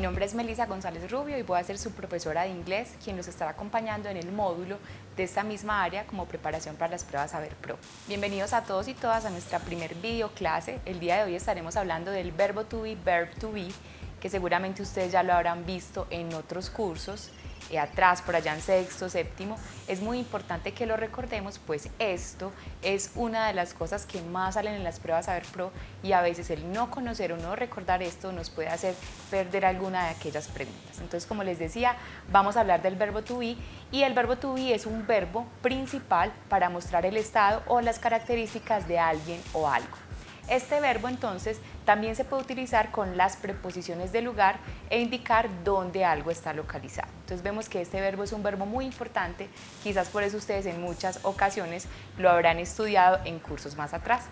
nombre es Melissa González Rubio y voy a ser su profesora de inglés, quien nos estará acompañando en el módulo de esta misma área como preparación para las pruebas Saber Pro. Bienvenidos a todos y todas a nuestra primer video clase. El día de hoy estaremos hablando del verbo to be, verb to be, que seguramente ustedes ya lo habrán visto en otros cursos, atrás, por allá en sexto, séptimo. Es muy importante que lo recordemos, pues esto es una de las cosas que más salen en las pruebas Saber Pro y a veces el no conocer o no recordar esto nos puede hacer perder alguna de aquellas preguntas. Entonces, como les decía, vamos a hablar del verbo to be y el verbo to be es un verbo principal para mostrar el estado o las características de alguien o algo. Este verbo entonces también se puede utilizar con las preposiciones de lugar e indicar dónde algo está localizado. Entonces vemos que este verbo es un verbo muy importante, quizás por eso ustedes en muchas ocasiones lo habrán estudiado en cursos más atrás.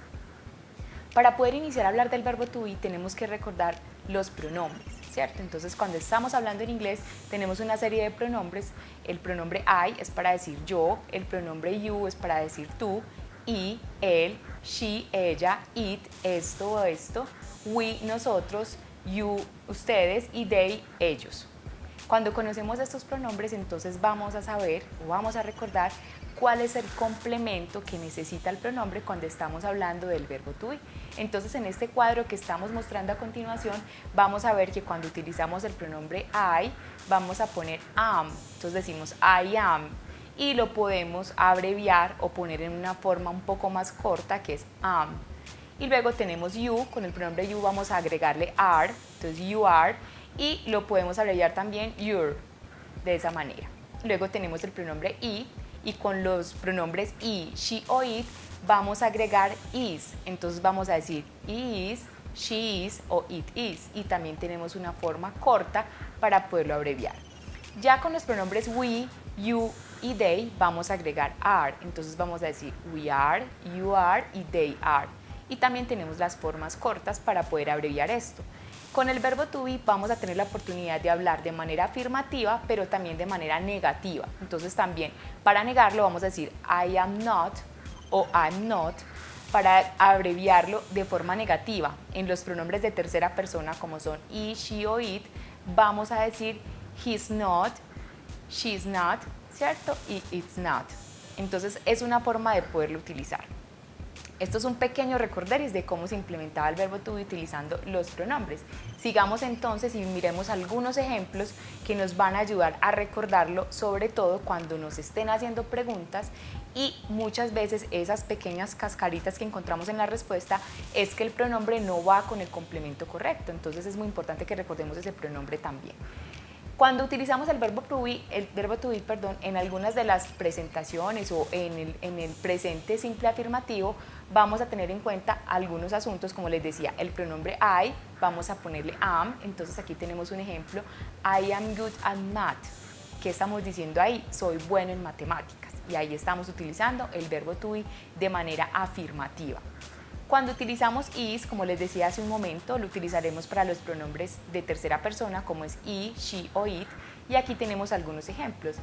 Para poder iniciar a hablar del verbo to be tenemos que recordar los pronombres, ¿cierto? Entonces cuando estamos hablando en inglés tenemos una serie de pronombres. El pronombre I es para decir yo, el pronombre you es para decir tú, y, él, she, ella, it, esto o esto, we, nosotros, you, ustedes y they, ellos. Cuando conocemos estos pronombres, entonces vamos a saber o vamos a recordar cuál es el complemento que necesita el pronombre cuando estamos hablando del verbo to be. Entonces, en este cuadro que estamos mostrando a continuación, vamos a ver que cuando utilizamos el pronombre I, vamos a poner am. Entonces decimos I am. Y lo podemos abreviar o poner en una forma un poco más corta que es am. Y luego tenemos you, con el pronombre you vamos a agregarle are, entonces you are, y lo podemos abreviar también your, de esa manera. Luego tenemos el pronombre y con los pronombres he, she o it vamos a agregar is, entonces vamos a decir is, she is o it is, y también tenemos una forma corta para poderlo abreviar. Ya con los pronombres we, you y they vamos a agregar are, entonces vamos a decir we are, you are y they are. Y también tenemos las formas cortas para poder abreviar esto. Con el verbo to be vamos a tener la oportunidad de hablar de manera afirmativa, pero también de manera negativa. Entonces también para negarlo vamos a decir I am not o I'm not, para abreviarlo de forma negativa. En los pronombres de tercera persona como son he, she o it, vamos a decir he's not, she's not, ¿cierto? Y it's not. Entonces es una forma de poderlo utilizar. Esto es un pequeño recorderis de cómo se implementaba el verbo to be utilizando los pronombres. Sigamos entonces y miremos algunos ejemplos que nos van a ayudar a recordarlo, sobre todo cuando nos estén haciendo preguntas y muchas veces esas pequeñas cascaritas que encontramos en la respuesta es que el pronombre no va con el complemento correcto. Entonces es muy importante que recordemos ese pronombre también. Cuando utilizamos el verbo to be, en algunas de las presentaciones o en el presente simple afirmativo, vamos a tener en cuenta algunos asuntos, como les decía, el pronombre I, vamos a ponerle am, entonces aquí tenemos un ejemplo, I am good at math. ¿Qué estamos diciendo ahí? Soy bueno en matemáticas, y ahí estamos utilizando el verbo to be de manera afirmativa. Cuando utilizamos is, como les decía hace un momento, lo utilizaremos para los pronombres de tercera persona como es he, she o it, y aquí tenemos algunos ejemplos.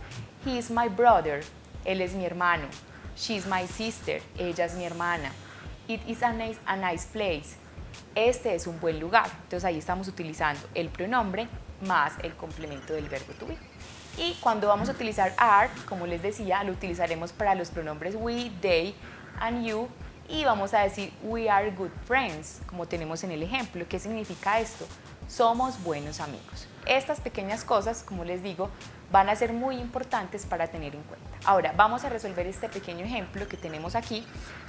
He is my brother, él es mi hermano. She is my sister, ella es mi hermana. It is a nice place, este es un buen lugar. Entonces ahí estamos utilizando el pronombre más el complemento del verbo to be. Y cuando vamos a utilizar are, como les decía, lo utilizaremos para los pronombres we, they and you, y vamos a decir we are good friends, como tenemos en el ejemplo. ¿Qué significa esto? Somos buenos amigos. Estas pequeñas cosas, como les digo, van a ser muy importantes para tener en cuenta. Ahora vamos a resolver este pequeño ejemplo que tenemos aquí,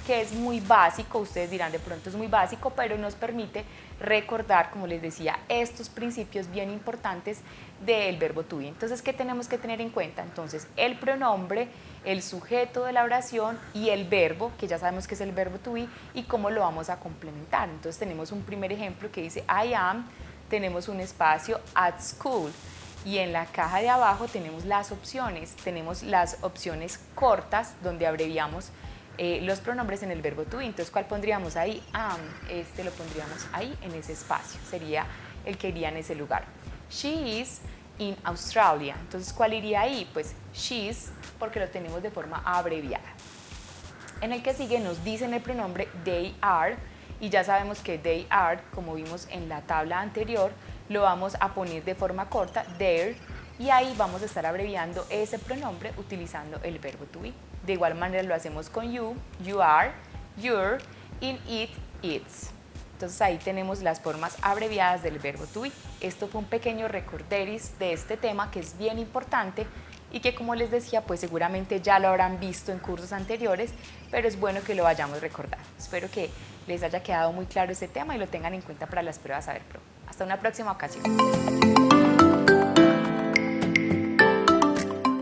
que es muy básico. Ustedes dirán de pronto es muy básico, pero nos permite recordar, como les decía, estos principios bien importantes del verbo to be. Entonces, ¿qué tenemos que tener en cuenta? Entonces, el pronombre, el sujeto de la oración y el verbo, que ya sabemos que es el verbo to be, y cómo lo vamos a complementar. Entonces tenemos un primer ejemplo que dice I am, tenemos un espacio at school, y en la caja de abajo tenemos las opciones cortas donde abreviamos los pronombres en el verbo to be. Entonces, ¿cuál pondríamos ahí? Am, este lo pondríamos ahí en ese espacio, sería el que iría en ese lugar. She is in Australia, entonces ¿cuál iría ahí? Pues she's, porque lo tenemos de forma abreviada. En el que sigue nos dicen el pronombre they are, y ya sabemos que they are, como vimos en la tabla anterior, lo vamos a poner de forma corta, their, y ahí vamos a estar abreviando ese pronombre utilizando el verbo to be. De igual manera lo hacemos con you, you are, your, in it, its. Entonces ahí tenemos las formas abreviadas del verbo to be. Esto fue un pequeño recorderis de este tema que es bien importante y que, como les decía, pues seguramente ya lo habrán visto en cursos anteriores, pero es bueno que lo vayamos recordando. Espero que les haya quedado muy claro este tema y lo tengan en cuenta para las pruebas Saber Pro. Hasta una próxima ocasión.